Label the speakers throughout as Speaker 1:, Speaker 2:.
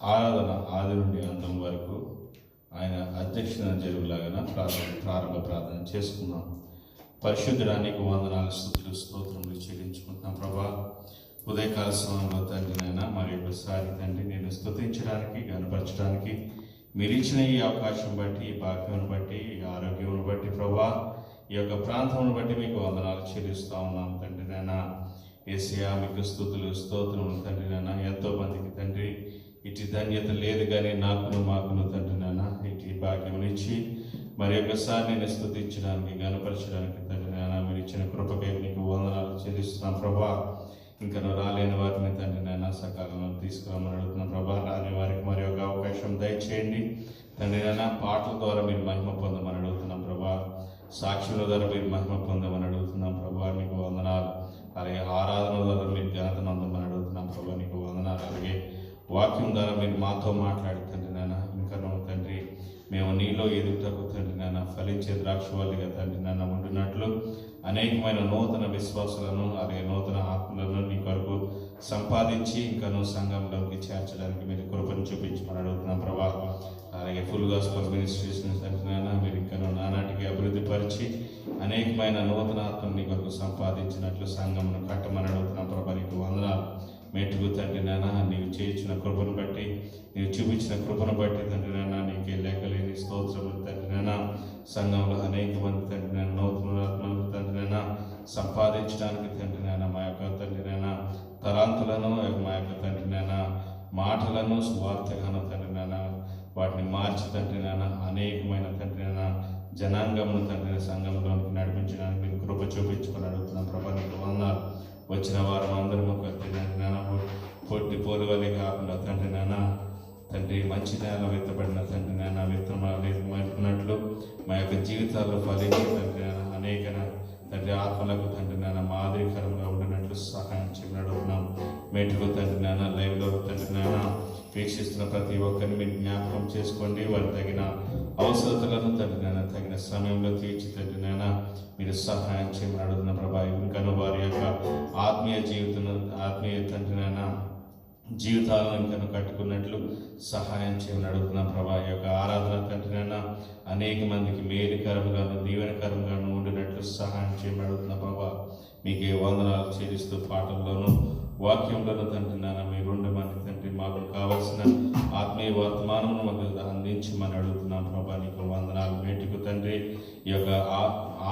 Speaker 1: ఆరాధన ఆది నుండి అంతం వరకు ఆయన అధ్యక్షత జరుగులాగా ప్రారంభ ప్రార్థన చేసుకున్నాం. పరిశుద్ధడానికి వందనాలు, స్తుతులు, స్తోత్రములు చెల్లించుకుంటున్నాం. ప్రభా, ఉదయకాల సమయంలో తండ్రి నైనా మరి ఒకసారి తండ్రి నేను స్తుతించడానికి, గనపరచడానికి మీరు ఇచ్చిన ఈ అవకాశం బట్టి, ఈ భాగ్యం బట్టి, ఈ ఆరోగ్యం బట్టి ప్రభా, ఈ యొక్క ప్రాంతం బట్టి మీకు వందనాలు చెల్లిస్తూ ఉన్నాం తండ్రి నైనా. యేసయ్యా మీకు స్తుతులు, స్తోత్రములు తండ్రి నైనా. ఎంతో మందికి తండ్రి ఇటు ధన్యత లేదు, కానీ నాకును మాకును తండ్రి నాన్న ఇటు భాగ్యం ఇచ్చి మరి ఒకసారి నేను స్తుతించడానికి, గనపరచడానికి తండ్రి నాన్న మీరు ఇచ్చిన కృపకై మీకు వందనాలు చెల్లిస్తున్నాం ప్రభా. ఇంకా రాలేని వారిని తండ్రి నాన్న సకాలంలో తీసుకురామని అడుగుతున్నాం ప్రభా. రాని వారికి మరి ఒక అవకాశం దయచేయండి తండ్రి నాన్న. పాటల ద్వారా మీరు మహిమ పొందమని అడుగుతున్నాం ప్రభా. సాక్షుల ద్వారా మీరు మహిమ పొందమని అడుగుతున్నాం ప్రభా, మీకు వందనాలు. అలాగే ఆరాధన ద్వారా మీరు ఘనత నందమని అడుగుతున్నాం ప్రభా, నీకు వందనాలు. అలాగే వాక్యం ద్వారా మీరు మాతో మాట్లాడి తండ్రి నాన్న, ఇంకా తండ్రి మేము నీలో ఎదుగుటకు తండ్రి నాన్న ఫలించే ద్రాక్షవాళ్ళుగా తండ్రి నాన్న ఉండినట్లు అనేకమైన నూతన విశ్వాసాలను అలాగే నూతన ఆత్మలను నీ కొరకు సంపాదించి ఇంకాను సంఘంలోకి చేర్చడానికి మీరు కృపను చూపించమని అడుగుతున్నాం ప్రభా. అలాగే ఫుల్ గాస్పెల్ మినిస్ట్రేషన్ తండ్రి నాన్న మీరు ఇంకాను నానాటికి అభివృద్ధి పరిచి అనేకమైన నూతన ఆత్మను నీ కొరకు సంపాదించినట్లు సంఘంను కట్టమని అడుగుతున్నాం ప్రభా, నీకు వందనాలు. మెట్టుకు తండ్రి నాన్న నీవు చేయించిన కృపను బట్టి, నీవు చూపించిన కృపను బట్టి తండ్రి నాన్న నీకే లేఖలేని స్తోత్రములు తండ్రి నాన్న. సంఘంలో అనేక మంది తండ్రి నాన్న నూతన ఆత్మలు తండ్రి నాన్న సంపాదించడానికి తండ్రి నాన్న మా యొక్క తండ్రి నాన్న తలాంతులను మా యొక్క తండ్రి నాన్న మాటలను స్వార్థగాను తండ్రి నాన్న వాటిని మార్చి తండ్రి నాన్న అనేకమైన తండ్రి నాన్న జనాంగమును తండ్రి సంఘంలోనికి నడిపించడానికి మీరు కృప చూపించుకొని అడుగుతున్నాం ప్రభా, నీకు వందనాలు. వచ్చిన వారం అందరము తండ్రి నాన్న పొట్టి పోరువలే కాకుండా తండ్రి నాన్న తండ్రి మంచి నేల విత్తబడిన తండ్రి నాన్న విత్తనట్లు మా యొక్క జీవితాల్లో ఫలించి తండ్రి నాన్న అనేక తండ్రి ఆత్మలకు తండ్రి నాన్న మాదిరికరంగా ఉండినట్లు సహాయం చేయమని అడుగుతున్నాం. మెట్టుకు తండ్రి నాన్న లైవ్లో తండ్రి నాన్న వీక్షిస్తున్న ప్రతి ఒక్కరిని మీరు జ్ఞాపకం చేసుకోండి. వారు తగిన అవసరతలను తండ్రి నాన్న తగిన సమయంలో తీర్చి తండ్రి నాన్న మీరు సహాయం చేయమని అడుగుతున్న ప్రభా. ఇంకను వారి యొక్క ఆత్మీయ తండ్రి నాన్న జీవితాలను ఇంకను కట్టుకున్నట్లు సహాయం చేయమని అడుగుతున్నాం ప్రభా. ఈ యొక్క ఆరాధన తండ్రి నాన్న అనేక మందికి మేలుకరంగాను దీవెనకరంగాను ఉండినట్లు సహాయం చేయమని అడుగుతున్నాం ప్రభా. మీకే వందనాలు చెల్లిస్తూ పాటల్లోనూ వాక్యంలోనూ తండ్రి నాన్న మీరు ఉండమని తండ్రి మాకు కావలసిన ఆత్మీయ వర్తమానమును మాకు అందించమని అడుగుతున్నాం ప్రభా, నీకు వందనాలు. మేటికు తండ్రి ఈ యొక్క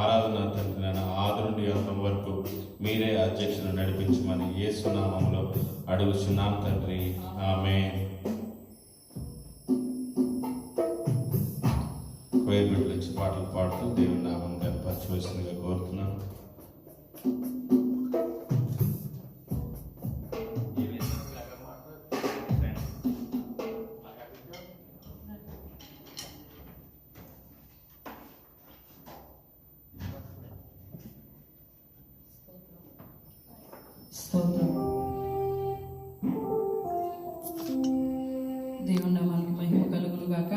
Speaker 1: ఆరాధన తండ్రి నాన్న ఆది నుండి అంతం వరకు మీరే అధ్యక్షులు నడిపించమని యేసు నామములో అడుగుచున్నాం తండ్రి, ఆమేన్. కోయిర్ బిడ్డలు వచ్చి పాటలు పాడుతూ దేవుని నామం కనపరచవలసిందిగా కోరుతున్నాను.
Speaker 2: స్తోత్రం. దేవుని నామానికి మహిమ కలుగును గాక.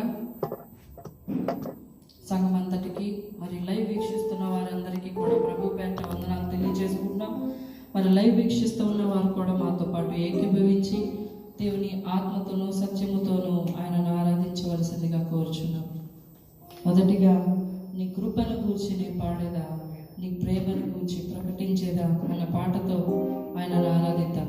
Speaker 2: సంఘం అంతటికి మరి లైవ్ వీక్షిస్తున్న వారందరికీ కూడా ప్రభు పేరిట వందనాలు తెలియజేసుకుంటున్నాం. మరి లైవ్ వీక్షిస్తూ ఉన్న వారు కూడా మాతో పాటు ఏకీభవించి దేవుని ఆత్మతోనూ సత్యముతోనూ ఆయనను ఆరాధించవలసిందిగా కోరుచున్నాం. మొదటిగా నీ కృపను గూర్చి నీ పాడేదా, నీ ప్రేమను గూర్చి ప్రకటించేదా అన్న పాటతో ఆయనను ఆరాధిద్దాం.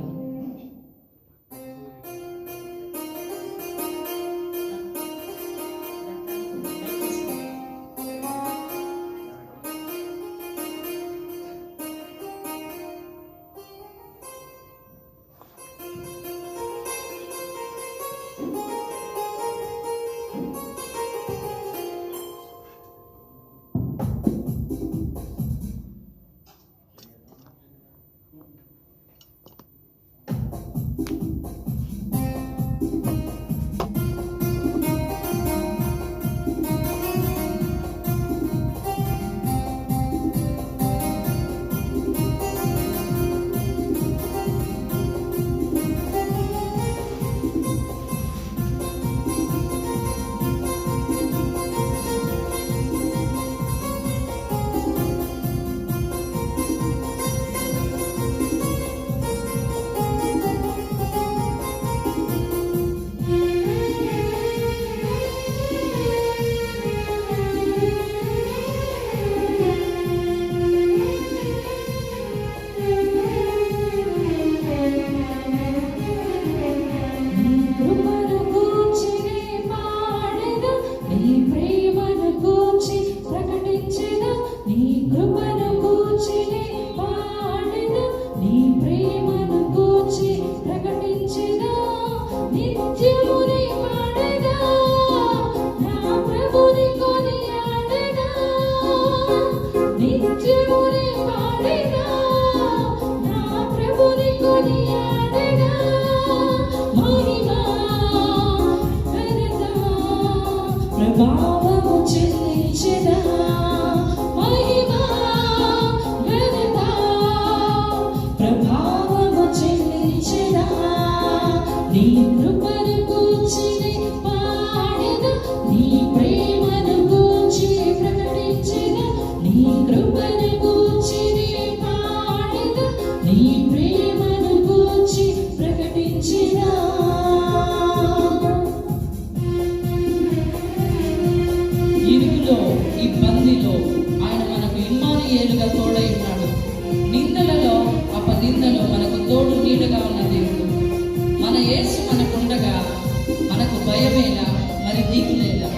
Speaker 2: నిత్యముని పాడేదా నా ప్రభుని కొనియాడేదా నిత్యముని పాడేదా నా ప్రభుని కొనియాడేదా మహిమా ఘనత ప్రభావము చెల్లించెదా మహిమా ఘనత ప్రభావము చెల్లించెదా నీ కృపను గూర్చి పాడెదా నీ ప్రేమను గూర్చి ప్రకటించెదా నీ కృపను గూర్చి పాడెదా నీ ప్రేమను గూర్చి ప్రకటించెదా ఇరుకులో ఇబ్బందిలో ఆయన మనకు ఇమ్మానుయేలుగా తోడై ఉన్నాడు. నిందలలో అపనిందలో మనకు తోడు నీడగా ఉన్న దేవుడు. మన యేసు మనకుండగా మనకు భయమేలా మరి దిగులేలా.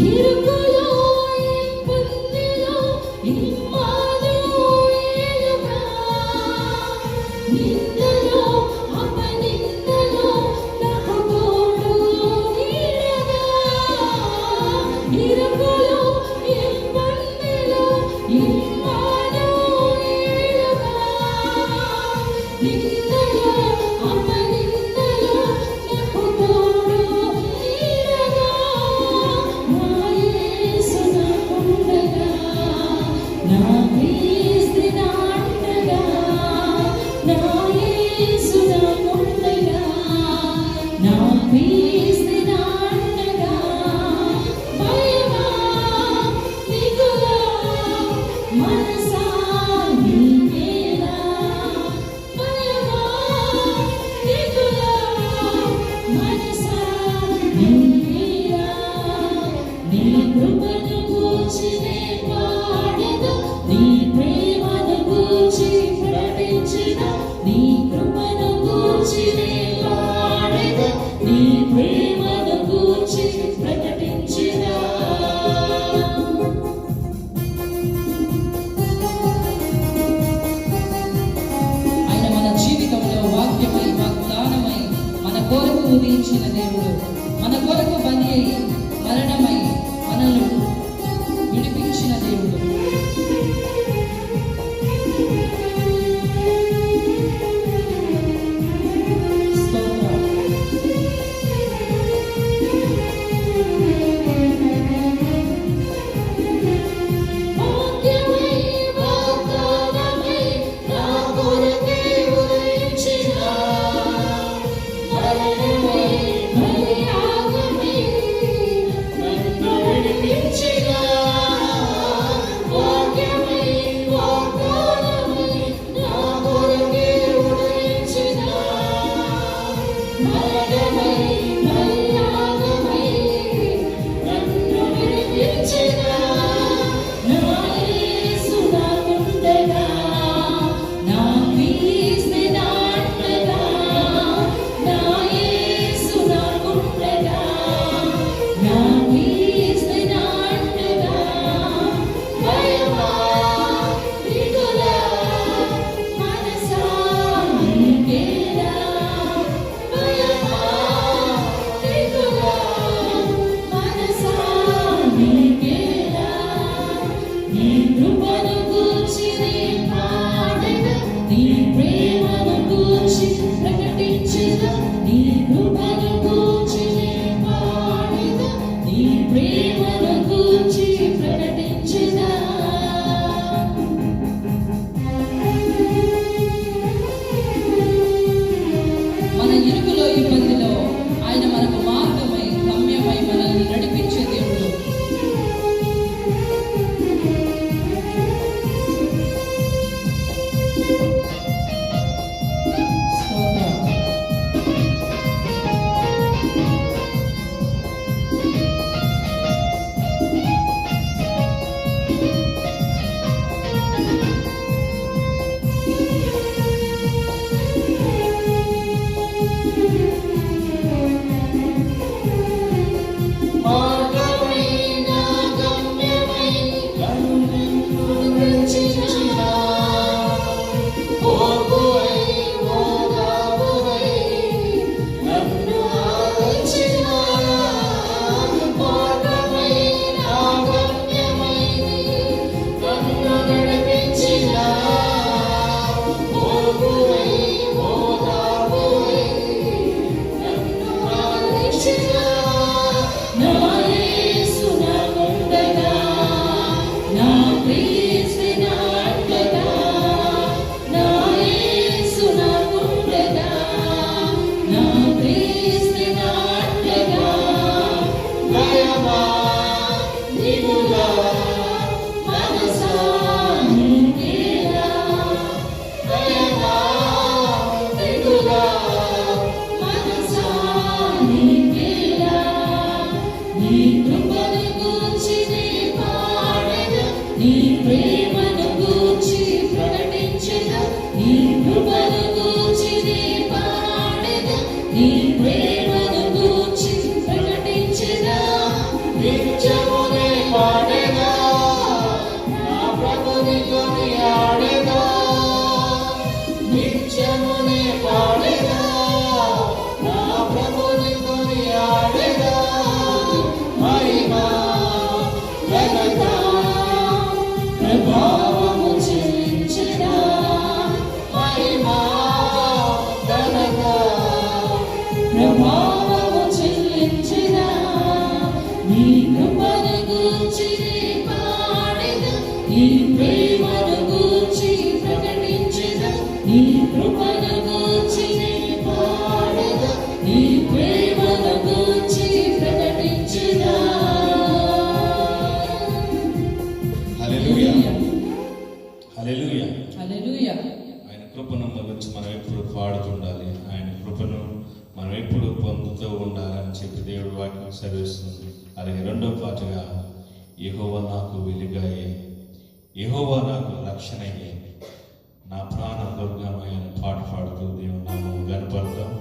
Speaker 2: ఇరుకులో ఇబ్బందిలో ఇమ్మానుయేలుగా నిందలో అపనిందలో నాకు తోడు నీడగా ఇరుకులో ఇబ్బందిలో ఇమ్మానుయేలుగా నిందలో అపనిందలో నాకు తోడు నీడగా నా యేసు నాకుండగా నా క్రీస్తు నాండగా నా యేసు నాకుండగా నా క్రీస్తు నాండగా భయమా దిగులా మనసా నీకేలా భయమా దిగులా మనసా నీకేలా నీ కృపను గూర్చి పాడెదా నీ ప్రేమను గూర్చి ప్రకటించెదా నీ కృపను గూర్చి పాడెదా నీ ప్రేమను గూర్చి ప్రకటించెదా. ఆయన మన జీవితంలో వాక్యమై వాగ్దానమై మన కొరకు ఉదయించిన దేవుడు. మన కొరకు బలి అయి మరణమై మనల్ని విడిపించిన దేవుడు. స్తోత్రం. వాక్యమై వాగ్దానమై నా కొరకే ఉదయించిన మరణమై బలియాగమై
Speaker 1: ఆయన కృపను గురించి మనం ఎప్పుడు పాడుతుండాలి, ఆయన కృపను మనం ఎప్పుడు పొందుతూ ఉండాలని చెప్పి దేవుడు వాక్యం సెలవిస్తుంది. అలాగే రెండో పాటగా యెహోవా నాకు వెలుగాయే, యెహోవా నాకు రక్షణయే, నా ప్రాణ దుర్గమయ్య అని పాట పాడుతూ దేవుని నామము కనపడతాం.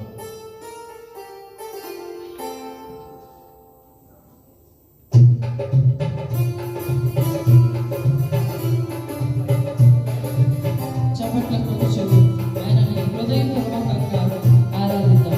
Speaker 2: చప్పట్లతో ఆయనని హృదయపూర్వకంగా ఆరాధిద్దాం.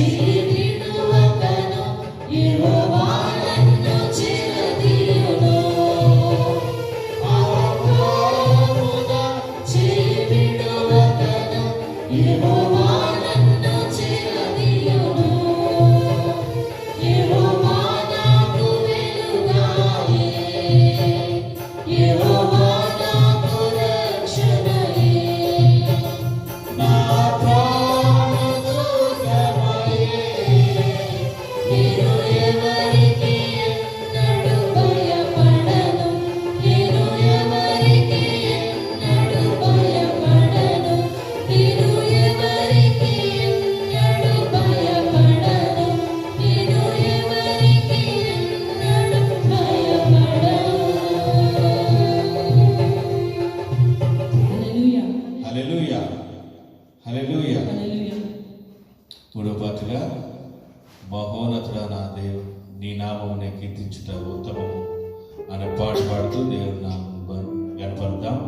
Speaker 2: చేవిడువకను యెహోవా నన్ను చేరదీయును. అహంకారమున చేవిడువకను యెహోవా నన్ను చేరదీయును. యెహోవా నాకు వెలుగాయే, యెహోవా నాకు రక్షణయే. నా ప్రాణదుర్గమయే, నేను ఎవరికి ఎన్నడూ భయపడను. నేను ఎవరికి ఎన్నడూ భయపడను. నేను ఎవరికి ఎన్నడూ భయపడను. నేను ఎవరికి ఎన్నడూ భయపడను. హల్లెలూయా,
Speaker 1: హల్లెలూయా, హల్లెలూయా.
Speaker 2: హల్లెలూయా.
Speaker 1: మూడో పాటగా మహోన్నతుడా నా దేవు నీ నామమునే కీర్తించుట ఉత్తమము అనే పాట పాడుతూ దేవుని నామం కనపడతాం.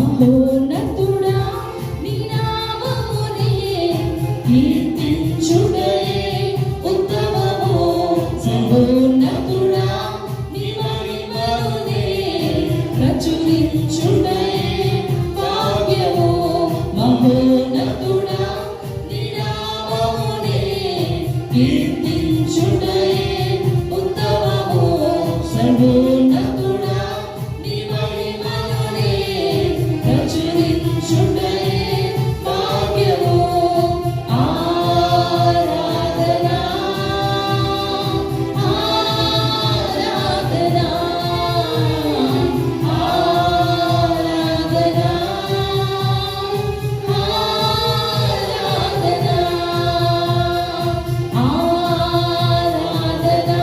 Speaker 2: మహోన్నతుడా నీ నామమునే కీర్తించుటయే ఉత్తమము. మహోన్నతుడా నీ మహిమనునే ప్రచురించుటయే భాగ్యము. మహోన్నతుడా నీ నామమునే కీర్తించుటయే ఉత్తమము. సర్వోన్నతుడా నీ మహిమనునే ప్రచురించుటయే భాగ్యము. ఆరాధనా, ఆరాధనా, ఆరాధనా, ఆరాధనా, ఆరాధనా, ఆరాధనా.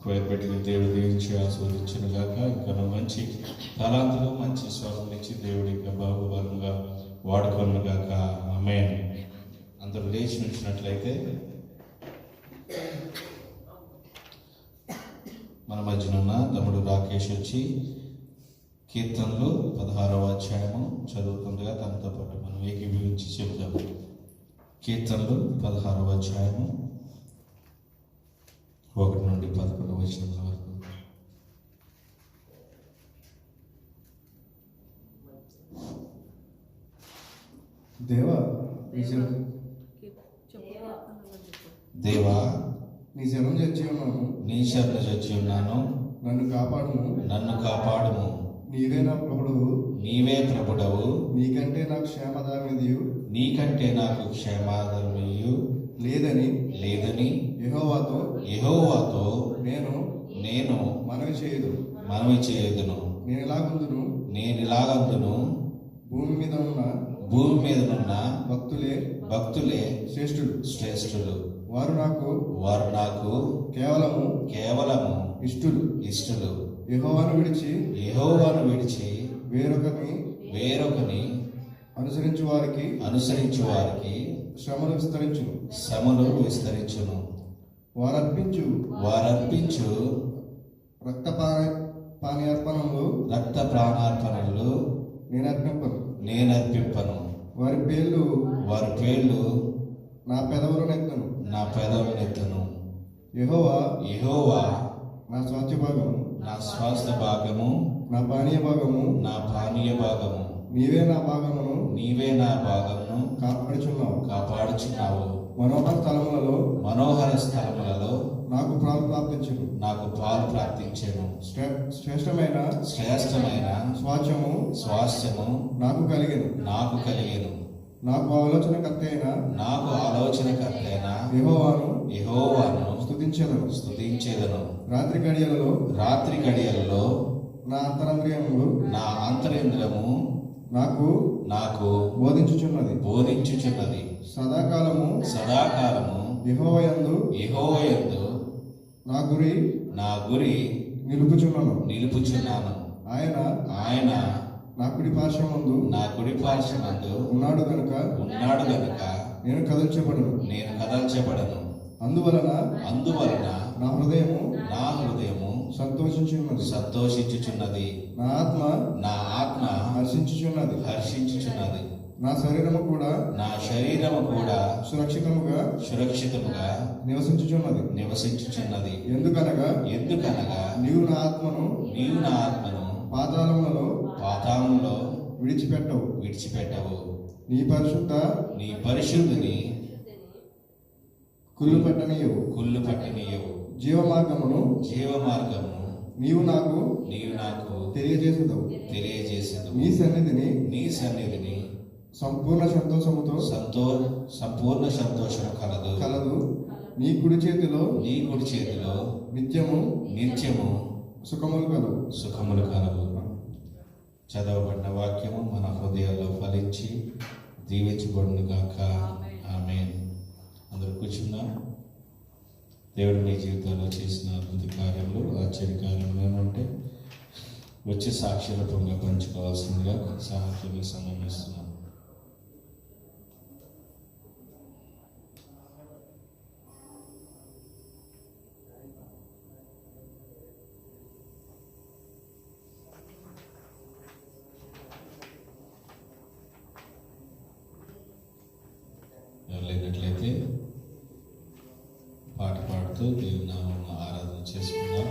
Speaker 1: కోయపెట్టిన దేవుడు దీవించి ఆస్వాదించిన గాక. ఇంకా మంచి తలాంతులు మంచి స్వరం ఇచ్చి దేవుడి ఇంకా బాగుబలంగా వాడుకోను గాక. ఆమేన్. అందరూ లేచి నుంచినట్లయితే మన మధ్యన ఉన్న తమ్ముడు రాకేష్ వచ్చి కీర్తనలు 16వ అధ్యాయము చదువుతుండగా తనతో పాటు మనం ఏకీభవించి చెబుతాము. కీర్తనలు 16వ అధ్యాయము 1 నుండి 11 వచనాల వరకు.
Speaker 3: దేవా నీ శరణు చచ్చి ఉన్నాను,
Speaker 1: నీ శరణు చచ్చి ఉన్నాను,
Speaker 3: నన్ను
Speaker 1: కాపాడుము.
Speaker 3: నీవే నా ప్రభుడవు,
Speaker 1: నీవే ప్రభుడవు,
Speaker 3: నీకంటే నాకు క్షేమదామిదియు లేదని యెహోవాతో నేను మనవి చేయుదును.
Speaker 1: నేనిలాగందును
Speaker 3: భూమి మీద ఉన్న భక్తులే శ్రేష్ఠులు. వారు నాకు కేవలము ఇష్టలు. యెహోవాను విడిచి వేరొకని అనుసరించు వారికి శ్రమలు విస్తరించును. వారర్పించు రక్త ప్రాణార్పణలు నేనర్పింపను. వారి పేర్లు నా పెదవులనెత్తను. యెహోవా నా స్వాస్థ్య భాగము, నా పానీయ భాగము. నీవే నా భాగమును కాపాడుచున్నావు. మనోహర స్థలములలో నాకు పాలు ప్రాప్తించెను. శ్రేష్టమైన స్వాస్థ్యము నాకు కలిగెను. నాకు ఆలోచనకర్తైన యెహోవాను స్తుతించెదను. రాత్రి గడియలలో నా అంతరంద్రియము నాకు బోధించుచున్నది. సదాకాలము యెహోవాయందు నా గురి నిలుపుచున్నాను. ఆయన నా కుడి పార్శ్వమందు ఉన్నాడు గనుక నేను కదల్చబడను. అందువలన నా హృదయము సంతోషించుచున్నది. నా ఆత్మ హర్షించుచున్నది. నా శరీరము కూడా సురక్షితముగా నివసించుచున్నది. ఎందుకనగా నీవు నా ఆత్మను పాతాళములో విడిచిపెట్టవు. నీ పరిశుద్ధుని కుళ్ళు పట్టనీయవు. జీవమార్గమును నీవు నాకు తెలియజేసేదవు. నీ సన్నిధిని సంపూర్ణ సంతోషము కలదు. నీ కుడి చేతిలో నిత్యము సుఖములు కలవు. చదవబడిన వాక్యము మన హృదయాల్లో ఫలించి దీవించబడును గాక. ఆమేన్. అందరూ కూర్చున్నాం. దేవుడు మీ జీవితంలో చేసిన అద్భుత కార్యములు, ఆశ్చర్య కార్యములు ఏమంటే వచ్చి సాక్షిరూపంగా పంచుకోవాల్సిందిగా సాహిత్యంగా సంబంధిస్తున్నాం. లేనట్లయితే పాట పాడుతూ దేవుని నామమున ఆరాధన చేసుకుందాం.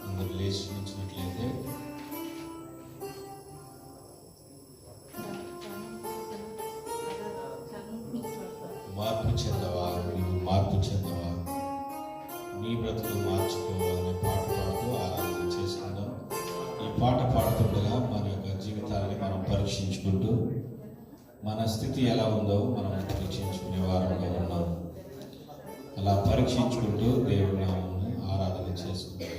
Speaker 3: అందరూ లేచి ఉంచినట్లయితే మార్పు చెందవా నీ బ్రతుకు మార్చుకోవాలనే పాట పాడుతూ ఆరాధన చేసుకుందాం. ఈ పాట పాడుతుండగా మన యొక్క జీవితాన్ని మనం పరీక్షించుకుంటూ మన స్థితి ఎలా ఉందో మనం పరీక్షించుకునే వారంగా ఉన్నాం. అలా పరీక్షించుకుంటూ దేవుడి నామమును ఆరాధన చేసుకుంటాం.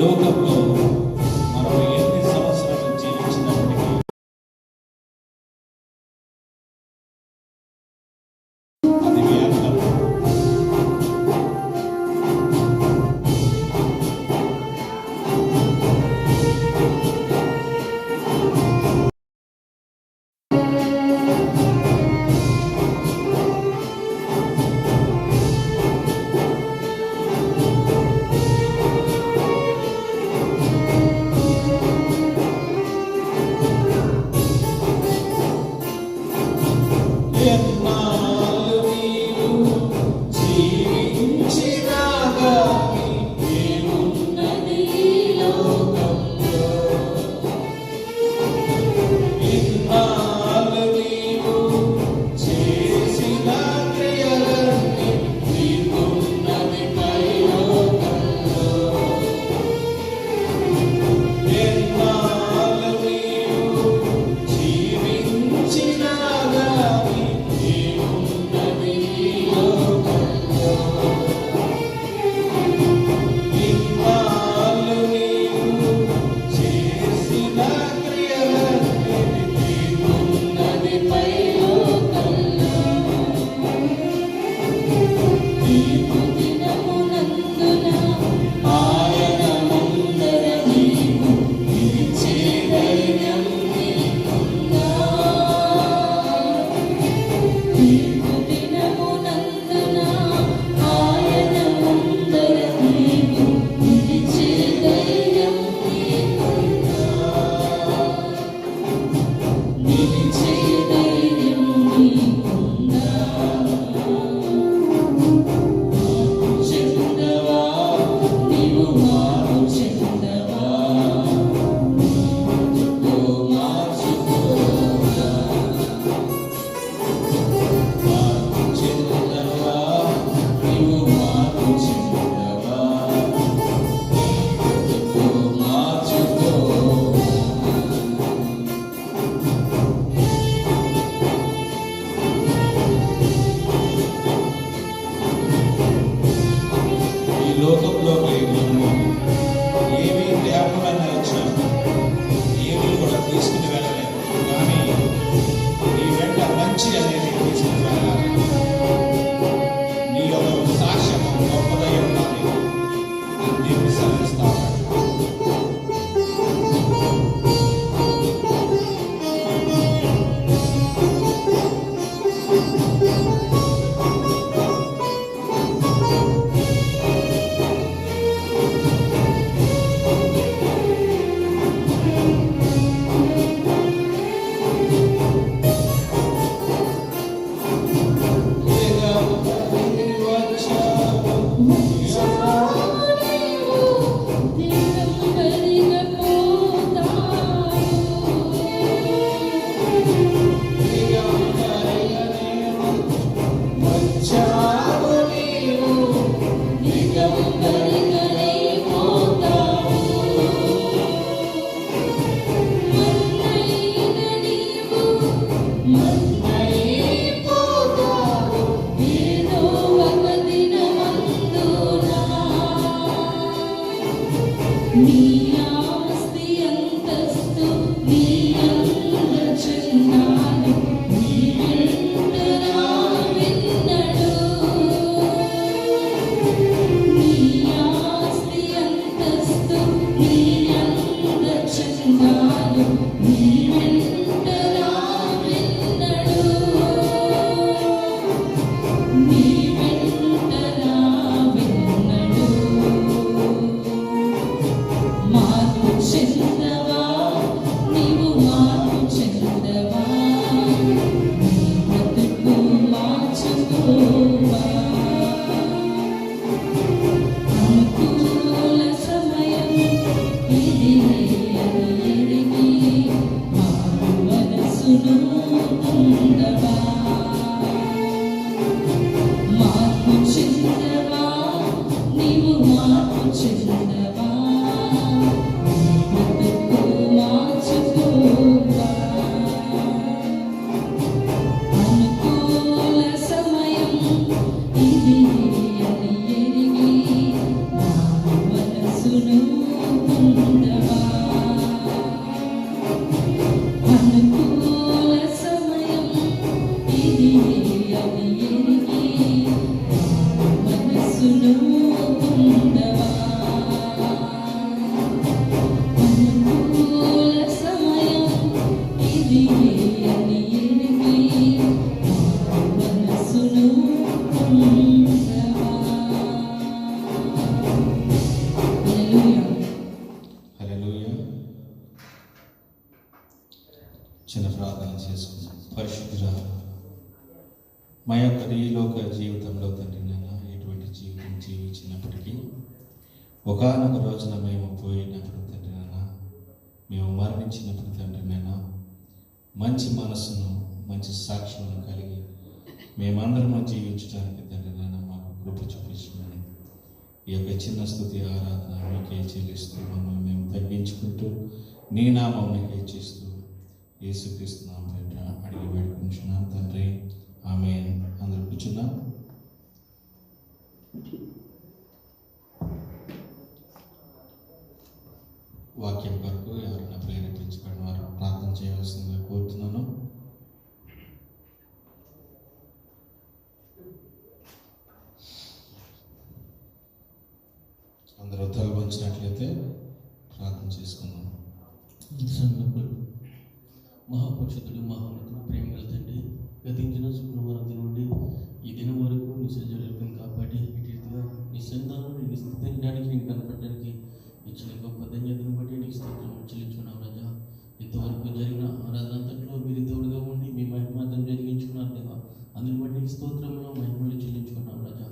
Speaker 3: లోకంలో మనం ఎన్ని సంవత్సరాలు జీవించినప్పటికీ అది వ్యర్థం. ఎన్నాళ్ళు నీవు జీవించినా గాని ఏమున్నది ఈ లోకంలో? ఎన్నాళ్ళు నీవు చేసిన క్రియలన్నీ నీకున్నది పరలోకంలో. ఎన్నాళ్ళు నీవు జీవించినా గాని ఏమున్నది ఈ లోకంలో? ఇన్నాళ్ళు నీవు చేసిన క్రియలన్నీ నీకున్నది పరలోకంలో. నీకు దినమునందున ఆయన ముందర నీవు నిలిచే ధైర్యం నీకుందా? నీకు దినమునందున ఆయన ముందర నీవు నిలిచే ధైర్యం నీకుందా? నిలిచే ధైర్యం నీకుందా? చెందవా నీవు మారు చెందవా? నీతో మార్చుకోవా? మార్పు చెందవా నీవు మారు చెందవా? నీతో మార్చుకోవా? ఈ లోకంలోకి మనము ఏమీ లేకుండా వచ్చాము, ఏమీ కూడా తీసుకుని వెళ్ళలేదు. కానీ నీ వెంట మంచి అనేది తీసుకుని వెళ్ళాలి. నీ యొక్క సాక్ష్యం గొప్పదై ఉండాలి. దీన్ని సాధిస్తాను. నీ ఆస్తి అంతస్తు నీ అందచందాలు నీ వెంటరా విన్నడు. నీ ఆస్తి అంతస్తు నీ అందచందాలు నీ వెంటరా విన్నడు. నీ వెంటరా విన్నడు. మార్పు చెందవా నీవు మార్పు చెందవా? నీ బ్రతుకు మార్చుకోవా? అనుకూల సమయం ఇది అని ఎరిగి మారు మనసును పొందవా? మార్పు చెందవా నీవు మార్పు చెందవా? అనుకూల సమయం ఇది అని ఎరిగి నా మనసును
Speaker 2: హల్లెలూయా.
Speaker 3: హల్లెలూయా. చిన్న ప్రార్థన చేసుకుందాం. పరిశుద్ధుడా, మా యొక్క ఈ లోక జీవితంలో తండ్రి నాన్న ఎటువంటి జీవితం జీవించినప్పటికీ ఒకానొక రోజున మేము పోయినప్పుడు తండ్రి నాన్న, మేము మరణించినప్పుడు తండ్రి నాన్న, మంచి మనస్సును మంచి సాక్ష్యమును కలిగి మేమందరము జీవించడానికి తండ్రి నాన్న మాకు కృప చూపించమని ఈ యొక్క చిన్న స్తుతి ఆరాధన మీకే చెల్లిస్తూ మమ్మల్ని మేము తగ్గించుకుంటూ నీ నామం మీకే చేస్తూ యేసుక్రీస్తు నామం పేరిట అడిగి వేడుకుంటున్నాం తండ్రి. ఆమేన్. అందరూ కూర్చున్నాం. వాక్యం కొరకు ఎవరైనా ప్రేరేపించబడిన వారు ప్రార్థన చేయవలసిందిగా కోరుతున్నాను. అందరూ తల వంచినట్లయితే ప్రార్థన చేసుకుందాం.
Speaker 4: మహాపరిషుద్ధుడు మహామతుడు ప్రేమ గల తండ్రి, గతించిన శుక్రవారం నుండి ఈ దినం వరకు నీ సజీవులను కాపాడి ఇటు రీతిగా నీ సంతానం నీ స్థితించడానికి నేను కనపడడానికి ఇచ్చిన గొప్ప ధన్యతను బట్టి నీకు స్తోత్రం చెల్లించుకున్నాం రాజా. ఇంతవరకు జరిగిన ఆరాధన అంతట్లో మీరు తోడుగా ఉండి మీ మహిమార్థం జరిగించుకున్నారు దేవా. అందుని బట్టి నీకు స్తోత్రంలో మహిమలు చెల్లించుకున్నాం రాజా.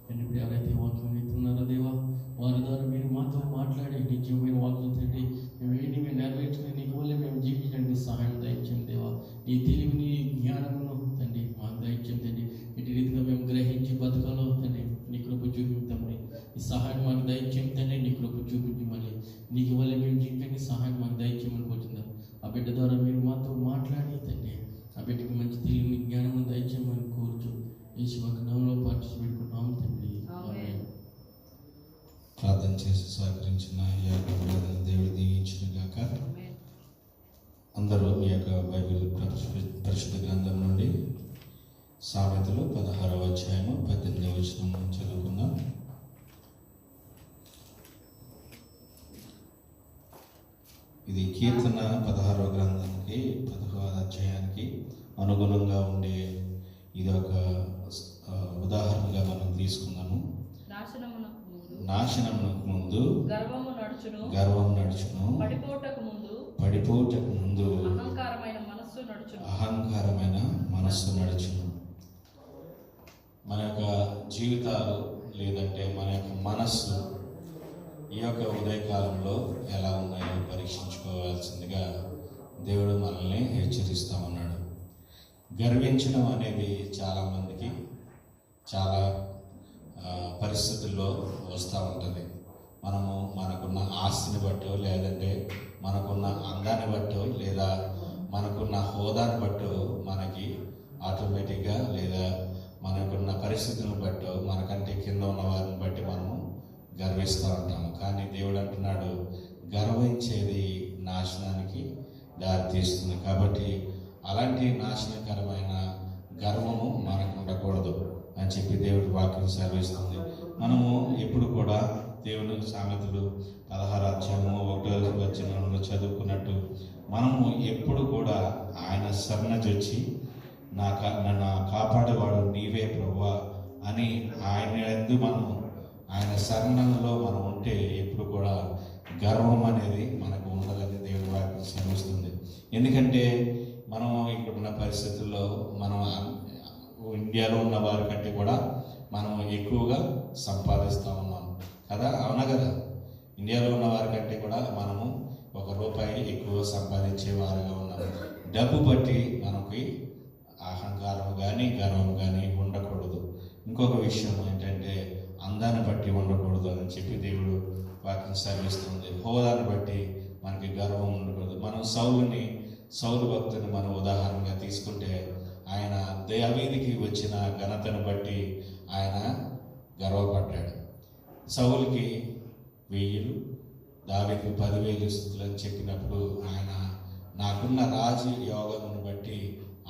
Speaker 4: నేను ఇప్పుడు ఎవరైతే వాక్యం వింటున్నారో దేవా, వారి ద్వారా మీరు మాతో మాట్లాడే నిజమైన వాక్యం తండ్రి, మేము ఏంటి మేము నెరవేర్చుకుని నీ వల్లే మేము జీవించడానికి సహాయం దయచేయం దేవా. నీ తెలివిని జ్ఞానమును తండ్రి మాకు దయచేయం తండ్రి. ఇటు రీతిగా మేము గ్రహించి బతకాలో తండ్రి నీ కృప చూపించండి. ఈ సహాయం మాకు దయచేయం తండ్రి, నీ కృప చూపించమని నీకు వల్లే మేము జీవించడానికి సహాయం మాకు దయచేయమని కోరుతున్నాం. ఆ బిడ్డ ద్వారా మీరు మాతో మాట్లాడి తండ్రి ఆ బిడ్డకి మంచి తెలివిని జ్ఞానమును దయచేయమని కోరుచు యేసు నామములో పార్టిసిపేట్టుకుంటున్నాం తండ్రి. ఆమేన్.
Speaker 3: ప్రార్థన చేసి సహకరించిన ఈ యొక్క ప్రార్థన దేవుడు దీవించిన గాక. అందరూ ఈ యొక్క బైబిల్ పరిశుద్ధ గ్రంథం నుండి సామెతలు 16వ అధ్యాయము 18వ వచనం చదువుకుందాం. ఇది కీర్తన 16వ గ్రంథానికి 11వ అధ్యాయానికి అనుగుణంగా ఉండే ఇది ఒక ఉదాహరణగా మనం తీసుకున్నాము. నాశనమునకు ముందు గర్వం నడుచును, పడిపోటకు ముందు అహంకారమైన మనస్సు నడుచును. మన యొక్క జీవితాలు లేదంటే మన యొక్క మనస్సు ఈ యొక్క ఉదయకాలంలో ఎలా ఉన్నాయో పరీక్షించుకోవాల్సిందిగా దేవుడు మనల్ని హెచ్చరిస్తూ ఉన్నాడు. గర్వించడం అనేది చాలామందికి చాలా పరిస్థితుల్లో వస్తూ ఉంటుంది. మనము మనకున్న ఆస్తిని బట్టో, లేదంటే మనకున్న అందాన్ని బట్టో, లేదా మనకున్న హోదాని బట్టో మనకి ఆటోమేటిక్గా, లేదా మనకున్న పరిస్థితులను బట్టో, మనకంటే కింద ఉన్న వారిని బట్టి మనము గర్విస్తూ ఉంటాము. కానీ దేవుడు అంటున్నాడు, గర్వించేది నాశనానికి దారితీస్తుంది. కాబట్టి అలాంటి నాశనకరమైన గర్వము మనకు ఉండకూడదు అని చెప్పి దేవుడి వాక్యం సెలవిస్తుంది. మనము ఎప్పుడు కూడా దేవుని సామెతలు 16వ అధ్యాయము 1వ వచనంలో చదువుకున్నట్టు మనము ఎప్పుడు కూడా ఆయన శరణొచ్చి నన్ను కాపాడేవాడు నీవే ప్రభువా అని ఆయన యందు మనము ఆయన శరణంలో మనం ఉంటే ఎప్పుడు కూడా గర్వం అనేది మనకు ఉండదని దేవుడి వాక్యం సెలవిస్తుంది. ఎందుకంటే మనం ఇక్కడున్న పరిస్థితుల్లో మనం ఇండియాలో ఉన్న వారి కంటే కూడా మనం ఎక్కువగా సంపాదిస్తూ ఉన్నాం కదా, అవునా కదా? ఇండియాలో ఉన్న వారి కంటే కూడా మనము ₹1 ఎక్కువ సంపాదించే వారుగా ఉన్నాము. డబ్బు బట్టి మనకి అహంకారం కానీ గర్వం కానీ ఉండకూడదు. ఇంకొక విషయం ఏంటంటే అందాన్ని బట్టి ఉండకూడదు అని చెప్పి దేవుడు వాక్యం సెలవిస్తుంది. హోదాన్ని బట్టి మనకి గర్వం ఉండకూడదు. మనం సౌలు భక్తుని మనం ఉదాహరణగా తీసుకుంటే ఆయన దావీదుకి వచ్చిన ఘనతను బట్టి ఆయన గర్వపడ్డాడు. సౌలుకి 1000, దావీదుకి 10,000 స్తుతులు అని చెప్పినప్పుడు ఆయన నాకున్న రాజు యోగమును బట్టి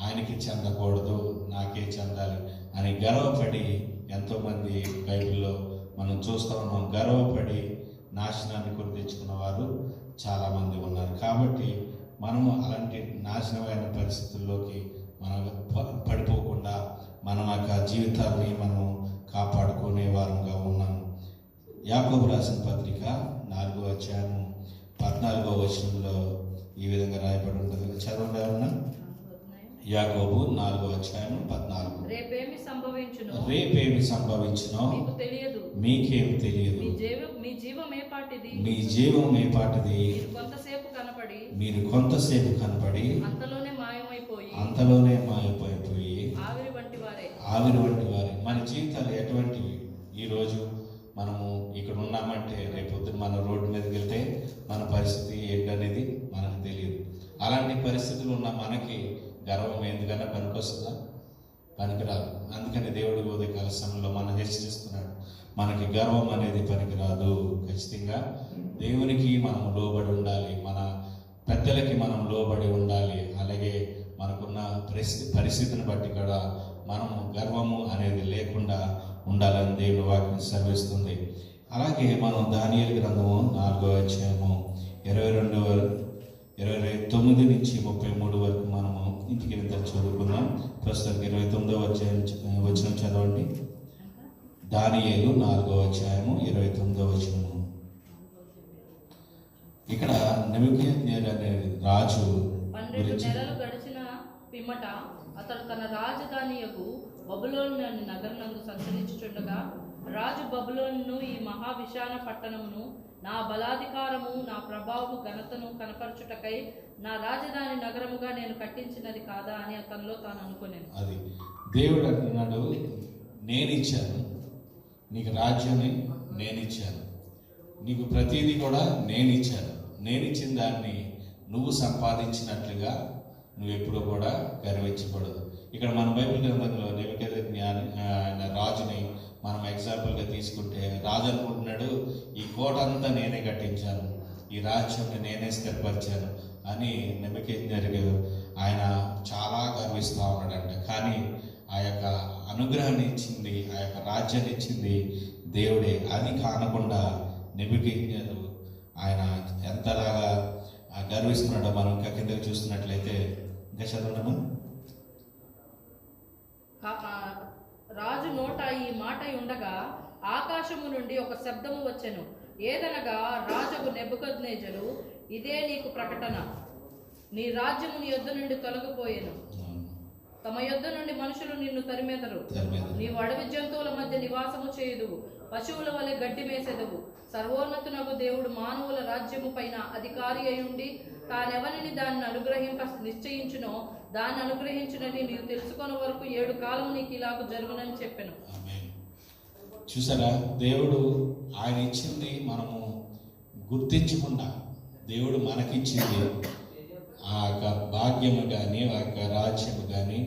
Speaker 3: ఆయనకి చెందకూడదు, నాకే చెందాలి అని గర్వపడి ఎంతోమంది బైబిల్లో మనం చూస్తూ ఉన్నాం. గర్వపడి నాశనాన్ని కొని తెచ్చుకున్న వారు చాలామంది ఉన్నారు. కాబట్టి మనము అలాంటి నాశనమైన పరిస్థితుల్లోకి మనం పడిపోకుండా మన యొక్క జీవితాన్ని మనం కాపాడుకునే వారంగా ఉన్నాము. యాకోబు రాసిన పత్రిక 4వ అధ్యాయము 14వ వచనంలో ఈ విధంగా రాయబడి ఉంటుంది. చదవండి ఎవరన్నా. యాకోబు 4వ అధ్యాయం 14.
Speaker 2: రేపేమి
Speaker 3: సంభవించునో
Speaker 2: మీకు తెలియదు,
Speaker 3: మీకేం తెలియదు.
Speaker 2: మీ జీవం ఏ పాటిది,
Speaker 3: మీ జీవం ఏ పాటిది.
Speaker 2: మీరు కొంతసేపు కనపడి అంతలోనే
Speaker 3: మాయమైపోయి
Speaker 2: ఆవిరి వంటి
Speaker 3: వారే. మన జీవితాలు ఎటువంటివి? ఈరోజు మనము ఇక్కడ ఉన్నామంటే రేపొద్దున మనం రోడ్డు మీదకి వెళ్తే మన పరిస్థితి ఏంటనేది మనకు తెలియదు. అలాంటి పరిస్థితులు ఉన్న మనకి గర్వం ఎందుకన్నా పనికొస్తుందా? పనికిరాదు. అందుకని దేవుడి ఉదయకాల సమయంలో మనం హెచ్చరిస్తున్నాడు, మనకి గర్వం అనేది పనికిరాదు. ఖచ్చితంగా దేవునికి మనం లోబడి ఉండాలి, మన పెద్దలకి మనం లోబడి ఉండాలి. అలాగే మనకున్న పరిస్థితిని బట్టి కూడా మనము గర్వము అనేది లేకుండా ఉండాలని దేవుని వాక్యం సెలవిస్తుంది. అలాగే మనం దానియేలు గ్రంథము 4వ అధ్యాయము 29 నుంచి 33 వరకు మనము ఇంటికి వెళ్తే చదువుకుందాం. ప్రస్తుతానికి 29వ అధ్యాయం వచనం చదవండి. దానియేలు 4వ అధ్యాయము 29వ వచనము. ఇక్కడ నెబుకద్నెజరు అనే రాజు
Speaker 2: 12 నెలలు గడిచిన పిమ్మట అతడు తన రాజధానియగు బబులోను అనే నగరనందు సంచరించుచుండగా రాజు బబులోనును, ఈ మహావిశాల పట్టణమును నా బలాధికారము, నా ప్రభావము, ఘనతను కనపరచుటకై నా రాజధాని నగరముగా నేను కట్టించినది కాదా అని అతనిలో తాను అనుకునేను.
Speaker 3: అది దేవుడు అంటున్నాడు, నేను ఇచ్చాను నీకు రాజ్యాన్ని, నేను ఇచ్చాను నీకు ప్రతిదీ కూడా నేను ఇచ్చాను. నేను ఇచ్చిన దాన్ని నువ్వు సంపాదించినట్లుగా నువ్వు ఎప్పుడూ కూడా గర్వించకూడదు. ఇక్కడ మన బైబిల్ గ్రంథంలో నెబుకద్నెజరు రాజుని మనం ఎగ్జాంపుల్గా తీసుకుంటే, రాజు అనుకుంటున్నాడు ఈ కోట అంతా నేనే కట్టించాను, ఈ రాజ్యాన్ని నేనే స్థిరపరిచాను అని నెబుకద్నెజరు ఆయన చాలా గర్విస్తూ ఉన్నాడంట. కానీ ఆ యొక్క అనుగ్రహాన్ని ఇచ్చింది, ఆ యొక్క రాజ్యాన్ని ఇచ్చింది దేవుడే. అది కానకుండా నెబుకద్నెజరు ఆయన ఎంతలాగా గర్విస్తున్నాడో మనం ఇంకా కిందకి చూస్తున్నట్లయితే, ఇంకా చదవడము.
Speaker 2: రాజు నోట ఈ మాట ఉండగా ఆకాశము నుండి ఒక శబ్దము వచ్చెను. ఏదనగా, రాజుకు నెబుకద్నెజరు, ఇదే నీకు ప్రకటన, నీ రాజ్యము నీ యొద్ద నుండి తొలగిపోయెను. తమ యొద్ద నుండి మనుషులు నిన్ను తరిమెదరు. నీవు అడవి జంతువుల మధ్య నివాసము చేయుదువు, పశువుల వలె గడ్డి మేసెదవు. సర్వోన్నతునకు దేవుడు మానవుల రాజ్యము పైన అధికారి అయి ఉండి తానెవరిని దాన్ని అనుగ్రహింప నిశ్చయించునో దాన్ని అనుగ్రహించునని నీవు తెలుసుకున్న వరకు 7 కాలం నీకు ఇలాగ జరుగునని చెప్పాను.
Speaker 3: చూసారా, దేవుడు ఆయన ఇచ్చింది మనము గుర్తించకుండా, దేవుడు మనకిచ్చింది ఆ యొక్క భాగ్యము కానీ, ఆ యొక్క రాజ్యము కానీ,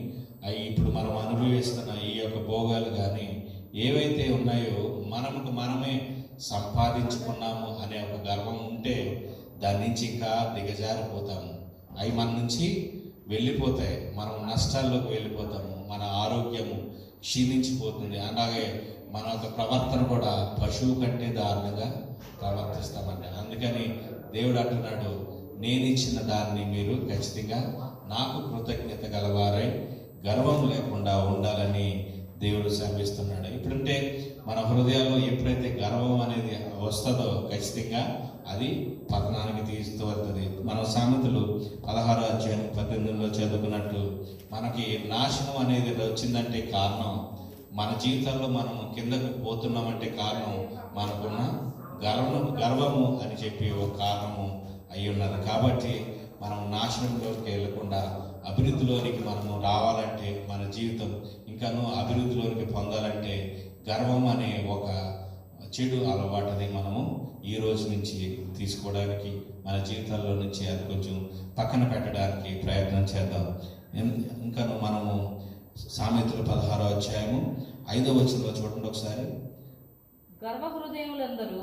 Speaker 3: అవి ఇప్పుడు మనం అనుభవిస్తున్న ఈ యొక్క భోగాలు కానీ ఏవైతే ఉన్నాయో మనమే సంపాదించుకున్నాము అనే ఒక గర్వం ఉంటే దాని నుంచి ఇంకా దిగజారిపోతాము. అవి మన నుంచి వెళ్ళిపోతాయి, మనం నష్టాల్లోకి వెళ్ళిపోతాము, మన ఆరోగ్యము క్షీణించిపోతుంది. అలాగే మన యొక్క ప్రవర్తన కూడా పశువు కంటే దారుణంగా ప్రవర్తిస్తామంట. అందుకని దేవుడు అంటున్నాడు, నేను ఇచ్చిన దాన్ని మీరు ఖచ్చితంగా నాకు కృతజ్ఞత గలవారై గర్వం లేకుండా ఉండాలని దేవుడు శ్రమిస్తున్నాడు. ఇప్పుడంటే మన హృదయాల్లో ఎప్పుడైతే గర్వం అనేది వస్తుందో ఖచ్చితంగా అది పతనానికి తీస్తూ వస్తుంది. మనం సామెతలు 16వ అధ్యాయం 18లో చదువుకున్నట్టు, మనకి నాశనం అనేది వచ్చిందంటే కారణం, మన జీవితంలో మనం కిందకు పోతున్నామంటే కారణం మనకున్న గర్వము అని చెప్పి ఒక కారణము అయి ఉన్నది. కాబట్టి మనం నాశనంలోకి వెళ్ళకుండా అభివృద్ధిలోనికి మనము రావాలంటే, మన జీవితం ఇంకాను అభివృద్ధిలోనికి పొందాలంటే గర్వం అనే ఒక చెడు అలవాటుని మనము ఈ రోజు నుంచి తీసుకోవడానికి, మన జీవితాల్లో నుంచి అది కొంచెం పక్కన పెట్టడానికి ప్రయత్నం చేద్దాం. ఇంకాను మనము సామెతలు 16వ అధ్యాయము 5వ వచనంలో చూడండి ఒకసారి.
Speaker 2: గర్వ హృదయులందరూ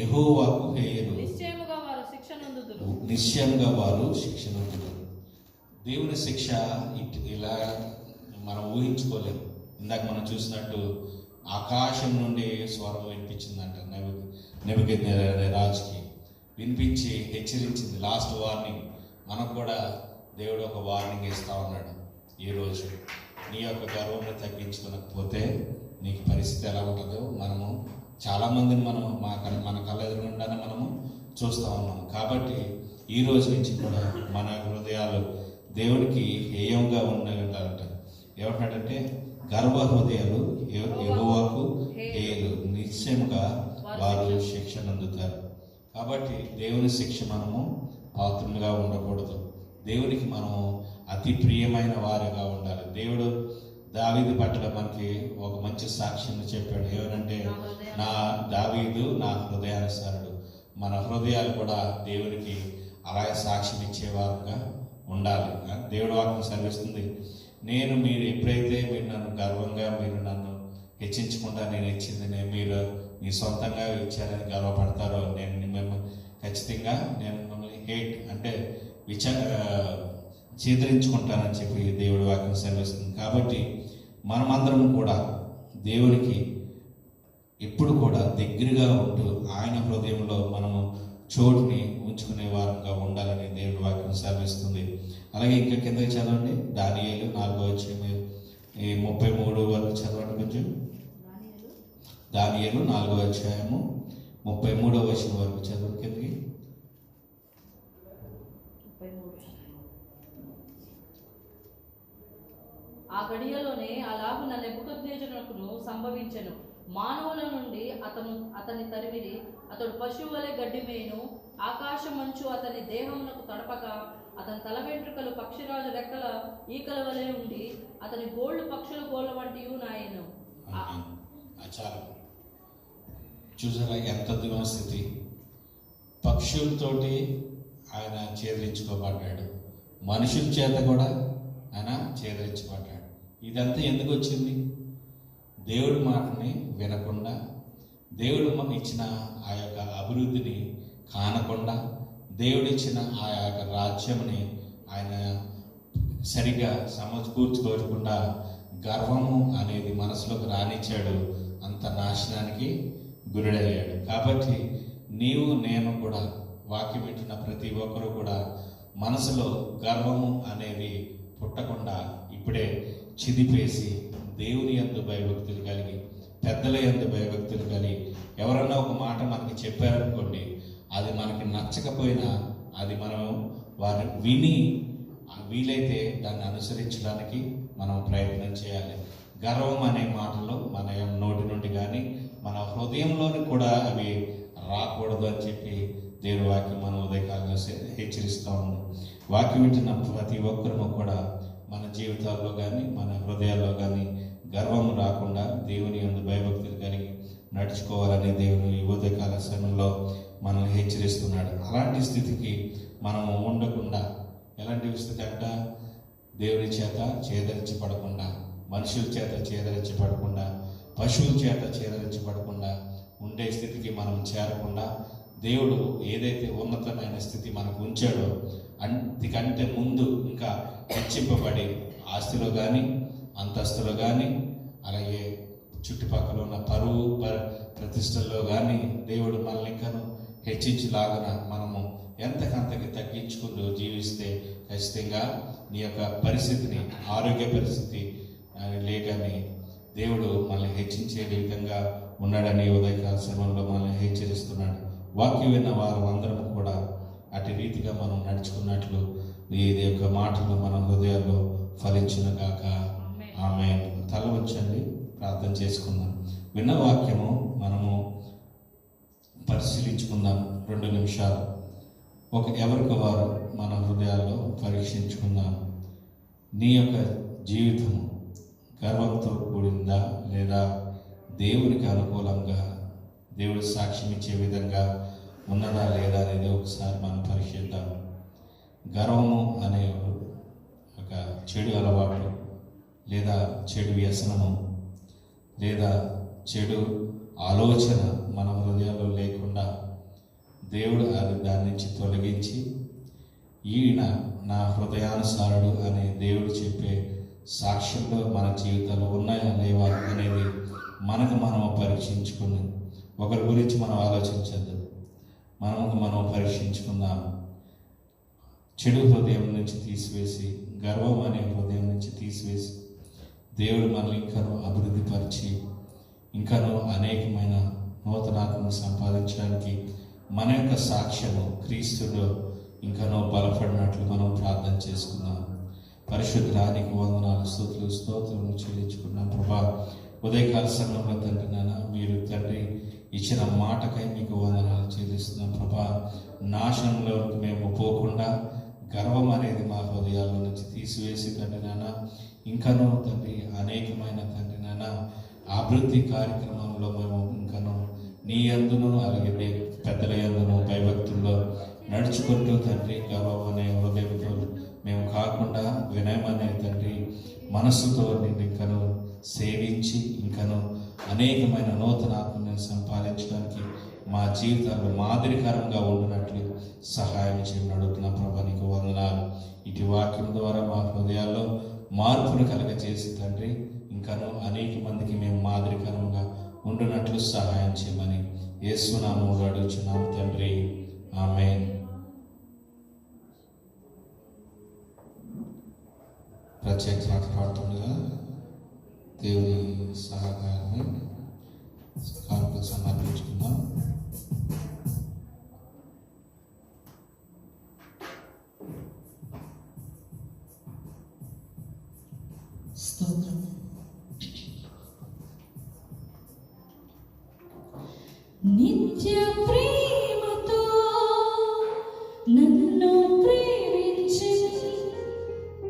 Speaker 3: యెహోవాకు హేయులు,
Speaker 2: నిశ్చయముగా వారు శిక్ష నొందుదురు.
Speaker 3: దేవుని శిక్ష ఇలా మనం ఊహించుకోలేము. ఇందాక మనం చూసినట్టు ఆకాశం నుండి స్వరం వినిపించిందంట నెబుకద్నెజరు అనే రాజుకి, వినిపించి హెచ్చరించింది. Last warning. మనకు కూడా దేవుడు ఒక వార్నింగ్ ఇస్తా ఉన్నాడు. ఈరోజు నీ యొక్క గర్వాన్ని తగ్గించుకోకపోతే నీకు పరిస్థితి ఎలా ఉంటుందో మనము చాలామందిని మనం మన కళ్ళ ఎదురుగుండానే మనము చూస్తూ ఉన్నాం. కాబట్టి ఈ రోజు నుంచి కూడా మన హృదయాలు దేవునికి హేయంగా ఉండాలంట. ఏమంటాడంటే గర్వ హృదయాలు యెహోవాకు హేయులు, నిశ్చయముగా వారు శిక్షణ అందుతారు. కాబట్టి దేవుని శిక్ష మనము పాత్రులుగా ఉండకూడదు. దేవునికి మనము అతి ప్రియమైన వారిగా ఉండాలి. దేవుడు దావీదు పట్ల మనకి ఒక మంచి సాక్ష్యం చెప్పాడు. ఏమనంటే నా దావీదు నా హృదయానుసారుడు. మన హృదయాలు కూడా దేవునికి అలాగే సాక్ష్యం ఇచ్చేవారుగా ఉండాలి. దేవుడు వాక్యం సెలవిస్తుంది, నేను మీరు ఎప్పుడైతే మీరు నన్ను గర్వంగా మీరు నన్ను హెచ్చించకుండా నేను ఇచ్చింది మీరు మీ సొంతంగా ఇచ్చారని గర్వపడతారో నేను మిమ్మల్ని ఖచ్చితంగా నేను మిమ్మల్ని హేట్ అంటే చేదరించుకుంటానని చెప్పి దేవుడి వాక్యం సెలవిస్తుంది. కాబట్టి మనమందరం కూడా దేవునికి ఎప్పుడు కూడా దగ్గరగా ఉంటూ ఆయన హృదయంలో మనము చోటుని ఉంచుకునే వారంగా ఉండాలని దేవుడి వాక్యం సెలవిస్తుంది. అలాగే ఇంకా కిందకి చదవండి, దానియేలు 4వ అధ్యాయం 33 వరకు చదవండి కొంచెం. దానియేలు 4వ అధ్యాయము 33వ వచనం వరకు చదవండి కిందకి.
Speaker 2: ఆ గడియలోనే అలాగున నెబుకద్నెజరునకును సంభవించెను. మానవుల నుండి అతని తరిమిరి, అతడు పశువు వలె గడ్డి మేయును. ఆకాశ మంచు అతని దేహమునకు తడపక, అతని తల వెంట్రుకలు పక్షిరాజు రెక్కల ఈకల వలె ఉండి, అతని గోళ్ళు పక్షుల గోళ్ళ వంటి నాయను.
Speaker 3: చూసారా ఎంత దిగువ స్థితి. పక్షులతోటి ఆయన చేదరించుకోబడ్డాడు, మనుషుల చేత కూడా ఆయన చేదరించబడ్డాడు. ఇదంతా ఎందుకు వచ్చింది? దేవుడి మాటని వినకుండా, దేవుడు మనకి ఇచ్చిన ఆ యొక్క అభివృద్ధిని కానకుండా, దేవుడిచ్చిన ఆ యొక్క రాజ్యంని ఆయన సరిగా సమకూర్చుకోకుండా గర్వము అనేది మనసులోకి రానిచ్చాడు. అంత నాశనానికి గురయ్యాడు. కాబట్టి నీవు నేను కూడా వాక్యం వింటున్న ప్రతి ఒక్కరూ కూడా మనసులో గర్వము అనేది పుట్టకుండా ఇప్పుడే చిదిపేసి దేవుని యందు భయభక్తులు కలిగి, పెద్దల యందు భయభక్తులు కలిగి, ఎవరన్నా ఒక మాట మనకి చెప్పారనుకోండి, అది మనకి నచ్చకపోయినా అది మనం వారు విని వీలైతే దాన్ని అనుసరించడానికి మనం ప్రయత్నం చేయాలి. గర్వం అనే మాటలు మన నోటి నుండి కానీ మన హృదయంలోని కూడా అవి రాకూడదు అని చెప్పి దేవుడి వాక్యం మనం ఉదయకాలంలో హెచ్చరిస్తూ ఉంది. వాక్యం వింటున్న ప్రతి ఒక్కరూ కూడా మన జీవితాల్లో కానీ మన హృదయాల్లో కానీ గర్వం రాకుండా దేవుని యందు భయభక్తులు కలిగి నడుచుకోవాలని దేవుని ఈ ఉదయకాల సమయంలో మనల్ని హెచ్చరిస్తున్నాడు. అలాంటి స్థితికి మనము ఉండకుండా, ఎలాంటి స్థితి అంట, దేవుని చేత చేదరించబడకుండా, మనుషుల చేత చేదరించబడకుండా, పశువుల చేత చేదరించబడకుండా ఉండే స్థితికి మనం చేరకుండా, దేవుడు ఏదైతే ఉన్నతమైన స్థితి మనకు ఉంచాడో అంతకంటే ముందు ఇంకా హెచ్చింపబడి ఆస్తిలో కానీ అంతస్తులో కానీ అలాగే చుట్టుపక్కల ఉన్న పరువు ప్రతిష్టల్లో కానీ దేవుడు మనల్ని ఇంకను హెచ్చించలాగన మనము ఎంతకంతకి తగ్గించుకుంటూ జీవిస్తే ఖచ్చితంగా నీ యొక్క పరిస్థితిని, ఆరోగ్య పరిస్థితి లేకని దేవుడు మనల్ని హెచ్చించే విధంగా ఉన్నాడని ఉదయకాల సమయంలో మనల్ని హెచ్చరిస్తున్నాడు. వాక్యం విన్న వారు అందరం కూడా అటు రీతిగా మనం నడుచుకున్నట్లు ఈ యొక్క మాటలు మన హృదయాల్లో ఫలించును గాక. ఆమేన్. తల వంచండి, ప్రార్థన చేసుకుందాం. విన్న వాక్యము మనము పరిశీలించుకుందాం 2 నిమిషాలు. ఎవరికి వారు మన హృదయాల్లో పరీక్షించుకుందాం. నీ యొక్క జీవితము గర్వంతో కూడిందా, లేదా దేవునికి అనుకూలంగా దేవుడి సాక్ష్యం ఇచ్చే విధంగా ఉన్నదా లేదా అనేది ఒకసారి మనం పరీక్షిద్దాం. గర్వము అనే ఒక చెడు అలవాటు, లేదా చెడు వ్యసనము, లేదా చెడు ఆలోచన మన హృదయాల్లో లేకుండా దేవుడు అది దాని నుంచి తొలగించి, ఈయన నా హృదయానుసారుడు అనే దేవుడు చెప్పే సాక్ష్యంలో మన జీవితాలు ఉన్నాయా లేవా అనేది మనకు మనం పరీక్షించుకుని, ఒకరి గురించి మనం ఆలోచించద్దు, మనం పరీక్షించుకుందాం. చెడు హృదయం నుంచి తీసివేసి, గర్వం అనే హృదయం నుంచి తీసివేసి, దేవుడు మనల్ని ఇంకా అభివృద్ధి పరిచి ఇంకనూ అనేకమైన నూతనాత్మను సంపాదించడానికి మన యొక్క సాక్ష్యము క్రీస్తులో ఇంకనూ బలపడినట్లు మనం ప్రార్థన చేసుకున్నాం. పరిశుద్ధానికి వందనాలు, స్తుతులు, స్తోత్రములు చెల్లించుకున్నాం. ప్రభా, ఉదయకాల సమయంలో తండ్రి నాన్న మీరు తండ్రి ఇచ్చిన మాటకై మీకు వందనాలు చెల్లిస్తున్నాం. ప్రభా, నాశనంలో మేము పోకుండా గర్వం అనేది మా హృదయాల నుంచి తీసివేసి తండ్రి నాన్న ఇంకనూ తండ్రి అనేకమైన తండ్రి నాన్న అభివృద్ధి కార్యక్రమంలో మేము ఇంకనూ నీ యందును అలాగే పెద్దల యందును భయభక్తుల్లో నడుచుకుంటూ తండ్రి గర్వం అనే హృదయంతో మేము కాకుండా వినయం అనే తండ్రి మనస్సుతో నిన్ను ఇంకను సేవించి ఇంకను అనేకమైన నూతన ఆత్మని సంపాదించడానికి మా జీవితాల్లో మాదిరికరంగా ఉండినట్లు సహాయం చేయమని అడుగుతున్నా. ప్రభా, నీకు వందనాలు. ఇటు వాక్యం ద్వారా మా హృదయాల్లో మార్పును కలగజేసి తండ్రి ఇంకను అనేక మందికి మేము మాదిరికరంగా ఉండినట్లు సహాయం చేయమని యేసు నామములో అడుగుచున్నాము తండ్రి, ఆమేన్. ప్రత్యేక పాట పాడుతుండగా దేవుని సహకారాన్ని కానుకలు సమర్పించుకుందాం.
Speaker 2: స్తోత్రం. నిత్య ప్రేమతో నన్ను ప్రేమించి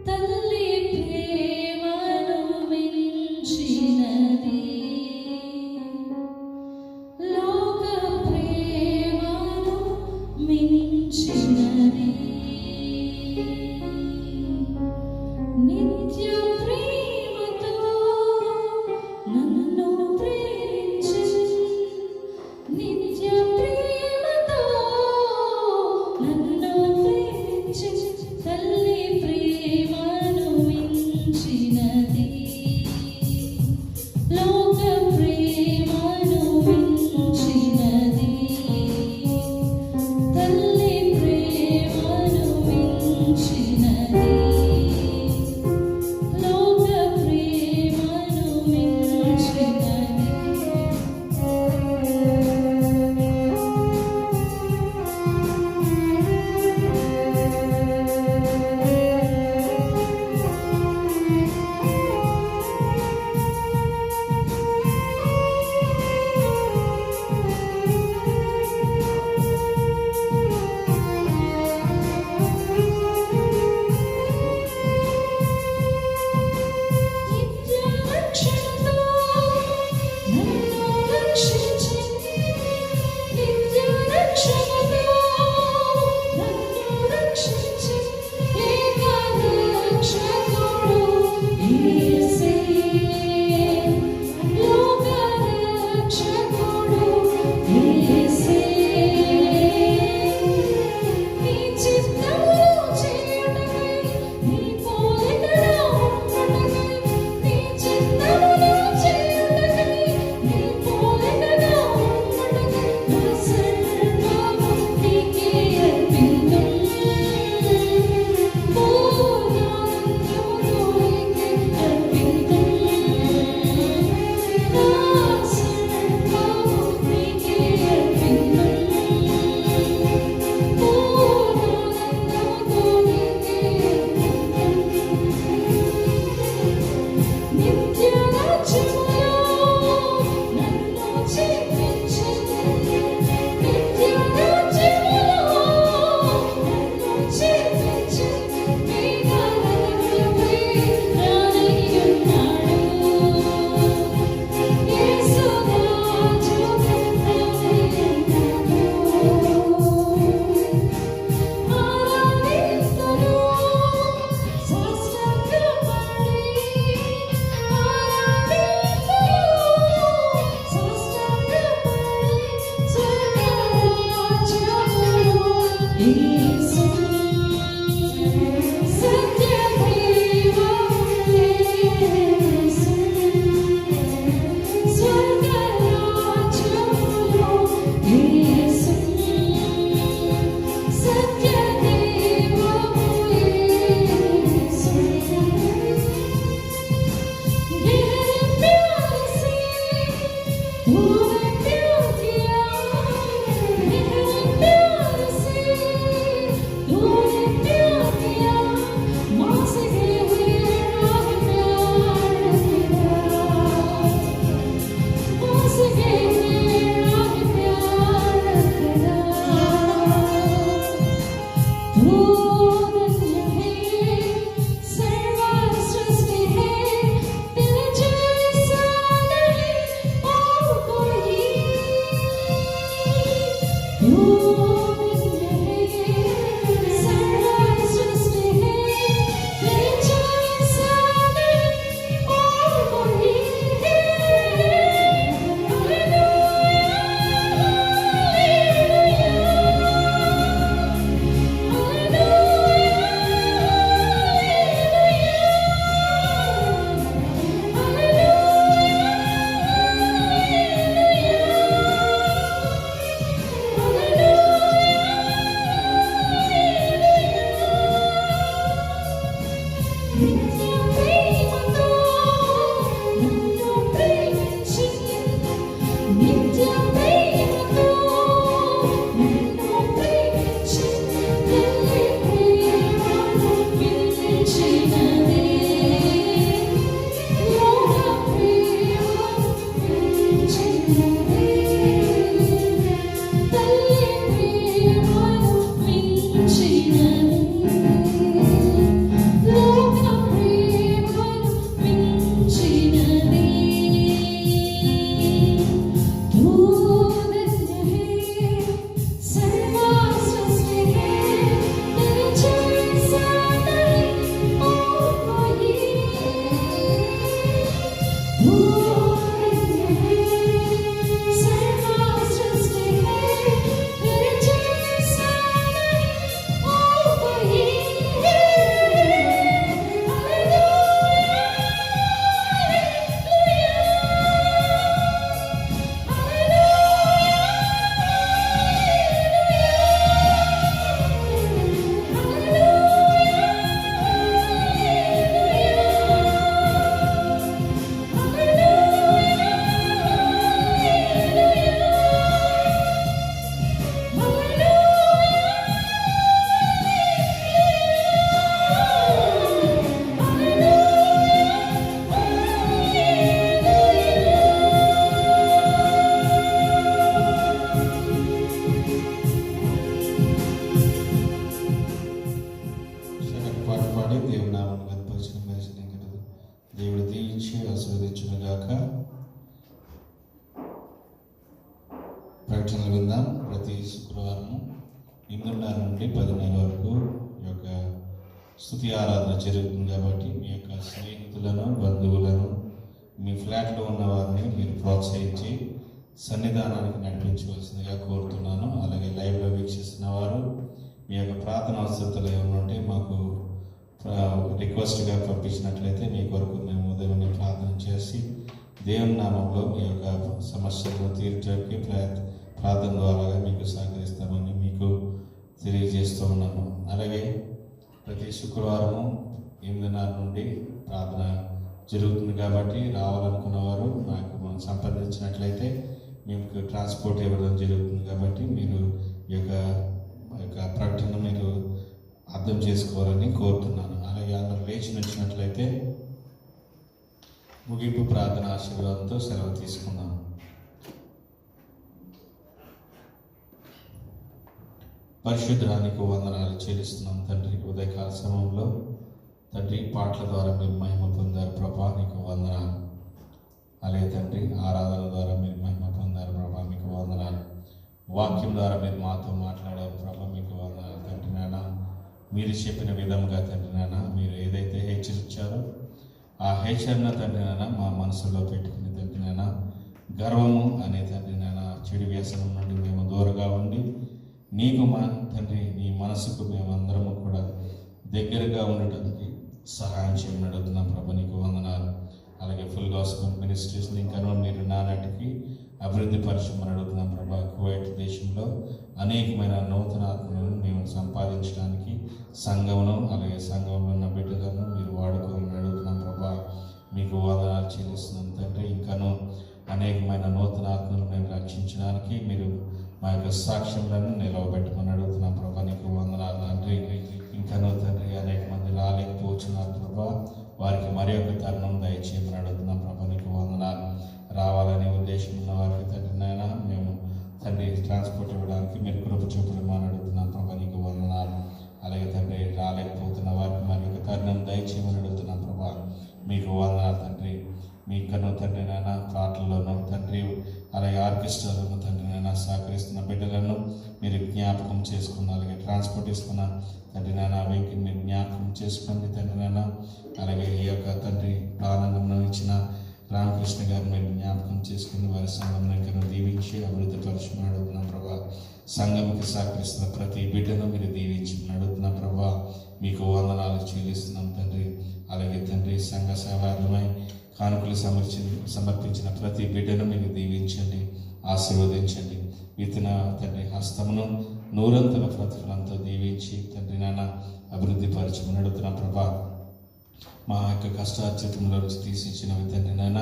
Speaker 2: తల్లి ప్రేమను మించినది, లోక ప్రేమను మించినది. నిత్య ప్రేమతో నన్ను ప్రేమించి నిత్య ప్రేమతో నన్ను ప్రేమించి తల్లి ప్రేమను మించినది, లోక ప్రేమను మించినది, తల్లి ప్రేమను మించినది, లోక ప్రేమను మించినది. నిత్య రక్షణతో నన్ను రక్షించి, నిత్య రక్షణతో నన్ను రక్షించి, ఏక రక్షకుడు యేసే, లోక రక్షకుడు యేసే. నీ చిత్తమును చేయుటకై, నీ పోలికలో ఉండుటకై, నీ చిత్తమును చేయుటకై, నీ పోలికలో ఉండుటకై, నా సర్వము నీకే అర్పింతును. పూర్ణానందముతో నీకే అర్పింతును. నా సర్వము నీకే అర్పింతును. పూర్ణానందముతో నీకే అర్పింతును. నిత్య రాజ్యములో నన్ను చేర్పించు, నిత్య రాజ్యములో నన్ను చేర్పించు, మేఘాలయములపై రానయ్యున్నాడు, యేసు రాజు రానయ్యున్నాడు. ఆరాధింతును సాష్టాంగపడి, ఆరాధింతును సాష్టాంగపడి, స్వర్గరాజ్యములో యేసు సత్యదేవము యేసు, స్వర్గరాజ్యములో యేసు సత్యదేవము యేసు. गहरे प्यार से
Speaker 3: ప్రకటనలు విందాం. ప్రతి శుక్రవారం 8:30 నుండి 10:30 వరకు ఈ యొక్క స్తుతి ఆరాధన జరుగుతుంది. కాబట్టి మీ యొక్క స్నేహితులను, బంధువులను, మీ ఫ్లాట్లో ఉన్న వారిని మీరు ప్రోత్సహించి సన్నిధానానికి నడిపించవలసిందిగా కోరుతున్నాను. అలాగే లైవ్లో వీక్షిస్తున్న వారు మీ యొక్క ప్రార్థన అవసరతలు ఏమైనా ఉంటే మాకు రిక్వెస్ట్గా పంపించినట్లయితే మీ కొరకు మేము ఉదయం ప్రార్థన చేసి దేవుని నామంలో మీ యొక్క సమస్యలను తీర్చడానికి ప్రార్థన ద్వారా మీకు సహకరిస్తామని మీకు తెలియజేస్తూ ఉన్నాము. అలాగే ప్రతి శుక్రవారము 8:30 నుండి ప్రార్థన జరుగుతుంది. కాబట్టి రావాలనుకున్న వారు మనం సంప్రదించినట్లయితే మీకు ట్రాన్స్పోర్ట్ ఇవ్వడం జరుగుతుంది. కాబట్టి మీరు ఈ యొక్క ప్రకటన మీరు అర్థం చేసుకోవాలని కోరుతున్నాను. అలాగే అందరూ లేచి వచ్చినట్లయితే ముగింపు ప్రార్థన ఆశీర్వాదంతో సెలవు తీసుకుందాం. పరిశుద్ధానికి వందనాలు చెల్లిస్తున్నాం తండ్రి. ఉదయకాల సమయంలో తండ్రి పాటల ద్వారా మీరు మహిమ పొందారు ప్రభా, నీకు వందనాలు. అలాగే తండ్రి ఆరాధన ద్వారా మీరు మహిమ పొందారు ప్రభా, మీకు వందనాలు. వాక్యం ద్వారా మీరు మాతో మాట్లాడారు ప్రభా, మీకు వందనాలు తండ్రి. నాన్న మీరు చెప్పిన విధంగా తండ్రి నాన్న మీరు ఏదైతే హెచ్చరించారో ఆ హెచ్చరణ తండ్రి నాన్న మా మనసులో పెట్టుకుని తండ్రి నాన్న గర్వము అనే తండ్రి నాన్న చెడు వ్యసనం నుండి మేము దూరంగా ఉండి నీకు మా తండ్రి నీ మనసుకు మేమందరము కూడా దగ్గరగా ఉండటానికి సహాయం చేయమని అడుగుతున్నాం ప్రభా, నీకు వందనాలు. అలాగే ఫుల్ గాస్పెల్ మినిస్ట్రీస్ని ఇంకా మీరు నానాటికి అభివృద్ధి పరచమని అడుగుతున్నాం ప్రభా. కువైట్ దేశంలో అనేకమైన నూతన ఆత్మలను మేము సంపాదించడానికి సంఘమును అలాగే సంఘంలో ఉన్న బిడ్డలను మీరు వాడుకోమని అడుగుతున్నాం ప్రభా, మీకు వందనాలు చెల్లిస్తున్నాం తండ్రి. ఇంకాను అనేకమైన నూతన ఆత్మలను మేము రక్షించడానికి మీరు మా యొక్క సాక్ష్యాలను నిలవబెట్టమని అడుగుతున్నాం ప్రభా, నీకు వందనాలు తండ్రి. ఇంకాను తండ్రి అనేక మంది రాలేకపోతున్నారు ప్రభా, వారికి మరి ఒక తరుణం దయచేయమని అడుగుతున్నాం ప్రభా, నీకు వందనాలు. రావాలనే ఉద్దేశం ఉన్న వారికి తండ్రి నాయన మేము తండ్రి ట్రాన్స్పోర్ట్ ఇవ్వడానికి మీరు కృప చూపమని అడుగుతున్నాం ప్రభా, నీకు వందనాలు. అలాగే తండ్రి రాలేకపోతున్న వారికి మరి ఒక తరుణం దయచేయమని అడుగుతున్నాం ప్రభా, మీకు వందనాలు తండ్రి. మీ కన్ను తండ్రి నాయన పాటల్లోనూ తండ్రి అలాగే ఆర్కెస్ట్రాలోనూ తండ్రి నాయన సహకరిస్తున్న బిడ్డలను మీరు జ్ఞాపకం చేసుకున్న అలాగే ట్రాన్స్పోర్ట్ ఇస్తున్న తండ్రి నాయన వెంకిని మీరు జ్ఞాపకం చేసుకోండి తండ్రి నాయన. అలాగే ఈ యొక్క తండ్రి ప్రాణంగా ఇచ్చిన రామకృష్ణ గారిని మీరు జ్ఞాపకం చేసుకుని వారి సంఘం దీవించి అభివృద్ధి పరచమని అడుగుతున్నాం ప్రభా. సంఘంకి సహకరిస్తున్న ప్రతి బిడ్డను మీరు దీవించి అడుగుతున్నాం ప్రభా, మీకు వందనాలు చెల్లిస్తున్నాం తండ్రి. అలాగే తండ్రి సంఘ సేవార్థమై కానుకలు సమర్పించిన ప్రతి బిడ్డను మీరు దీవించండి, ఆశీర్వదించండి. విత్తన తండ్రి హస్తమును నూరంతల ప్రతిఫలంతో దీవించి తండ్రి నాన్న అభివృద్ధి పరచమని అడుగుతున్నాం ప్రభా. మా యొక్క కష్టార్జితంలో తీసిచ్చినవి తండ్రి నాన్న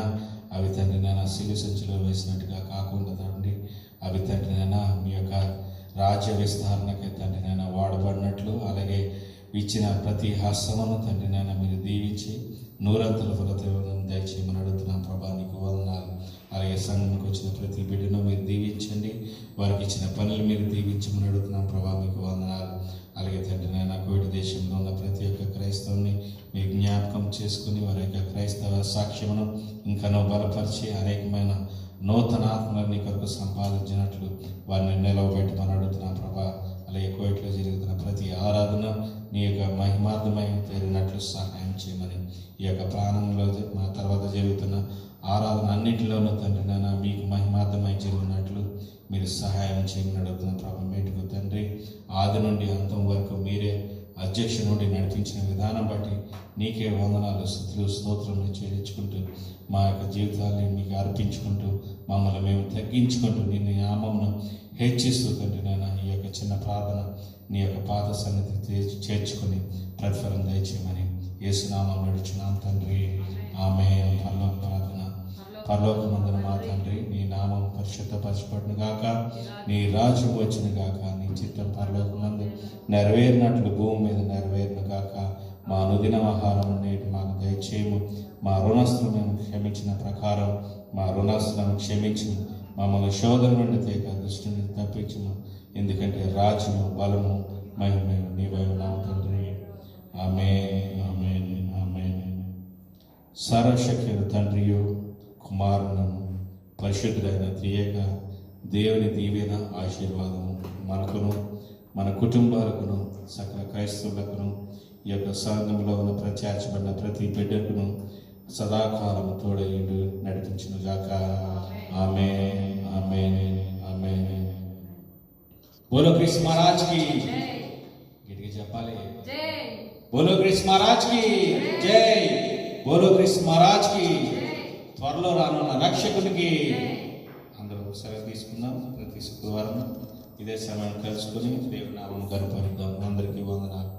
Speaker 3: అవి తండ్రి నాన్న సిలి సంచిలో వేసినట్టుగా కాకుండా తండ్రి రాజ్య విస్తరణకై తండ్రి నాయన వాడబడినట్లు, అలాగే ఇచ్చిన ప్రతి హస్తమును తండ్రి నాయన మీరు దీవించి నూరంతల ఫలతను దయచేయమని అడుగుతున్నాం ప్రభా. నీకు వందనాలు. అలాగే సంఘంకి వచ్చిన ప్రతి బిడ్డను మీరు దీవించండి, వారికి ఇచ్చిన పనులు మీరు దీవించమని అడుగుతున్నాం ప్రభా. మీకు వందనాలు. అలాగే తండ్రి నాయన కోవిడ్ దేశంలో ఉన్న ప్రతి ఒక్క క్రైస్తవుని మీరు జ్ఞాపకం చేసుకుని వారి యొక్క క్రైస్తవ సాక్ష్యమును ఇంకనో బలపరిచి అనేకమైన నూతన ఆత్మలను నీ కొరకు సంపాదించినట్లు వారిని నిలవబెట్టమని అడుగుతున్నాం ప్రభా. అలాగే కోవిడ్లో జరుగుతున్న ప్రతి ఆరాధన నీ యొక్క మహిమార్థమై తీరినట్లు సహాయం చేయమని, ఈ యొక్క ప్రాణంలో మా తర్వాత జరుగుతున్న ఆరాధన అన్నింటిలోనూ తండ్రి నాయన మీకు మహిమార్థమై జరిగినట్లు మీరు సహాయం చేయమని అడుగుతున్నాం ప్రభా. మేటుకు తండ్రి, ఆది నుండి అంతం వరకు మీరే అధ్యక్ష నుండి నడిపించిన విధానం బట్టి నీకే వందనాలు, స్తుతులు, స్తోత్రములు చెల్లించుకుంటూ మా యొక్క జీవితాన్ని మీకు అర్పించుకుంటూ మమ్మల్ని మేము తగ్గించుకుంటూ నీ నామమును హెచ్చిస్తూ తండ్రి నాయన ఈ యొక్క చిన్న ప్రార్థన నీ యొక్క పాద సన్నిధి చేర్చుకొని ప్రతిఫలం దయచేయమని యేసునామం నడుచున్నాం తండ్రి. ఆమేన్. పరలోక ప్రార్థన. పరలోకమందున మా తండ్రి, నీ నామం పరిశుద్ధపరచబడును గాక, నీ రాజ్యం వచ్చును గాక, నీ చిత్తం పరలోకమందు నెరవేరినట్లు భూమి మీద నెరవేరును గాక. మా అనుదిన ఆహారం నేటి మాకు దయచేయము. మా రుణస్తులను మేము క్షమించిన ప్రకారం మా రుణస్తులను క్షమించు. మమ్మల్ని శోధన నుండి తేక దృష్టిని తప్పించుము. ఎందుకంటే రాజ్యము, బలము, మహిమయు నీవై ఉన్నావు తండ్రి. ఆమేన్. ఆమేన్. ఆమేన్. సర్వశక్తుని తండ్రియు కుమారులను పరిశుద్ధుడైన త్రియేక దేవుని దీవెన ఆశీర్వాదము మనకును మన కుటుంబాలకును సకల క్రైస్తవులకును ఈ యొక్క సంఘంలో ఉన్న ప్రత్యక్షపడిన ప్రతి బిడ్డకును సదాకాలము తోడయుండు నడిపించును గాక. ఆమేన్. ఆమేన్. ఆమేన్. బోలో కృష్ణ మహారాజ్ కి గట్టిగా చెప్పాలి. బోలో కృష్ణ మహారాజ్ కి జై. బోలో కృష్ణ మహారాజ్ కి. త్వరలో రానున్న రక్షకునికి. అందరూ సెలవు తీసుకుందాం. ప్రతి శుక్రవారం ఇదే సమయం కలుసుకొని దేవుని నామమును కనపరుద్దాం. అందరికీ వందనాలు.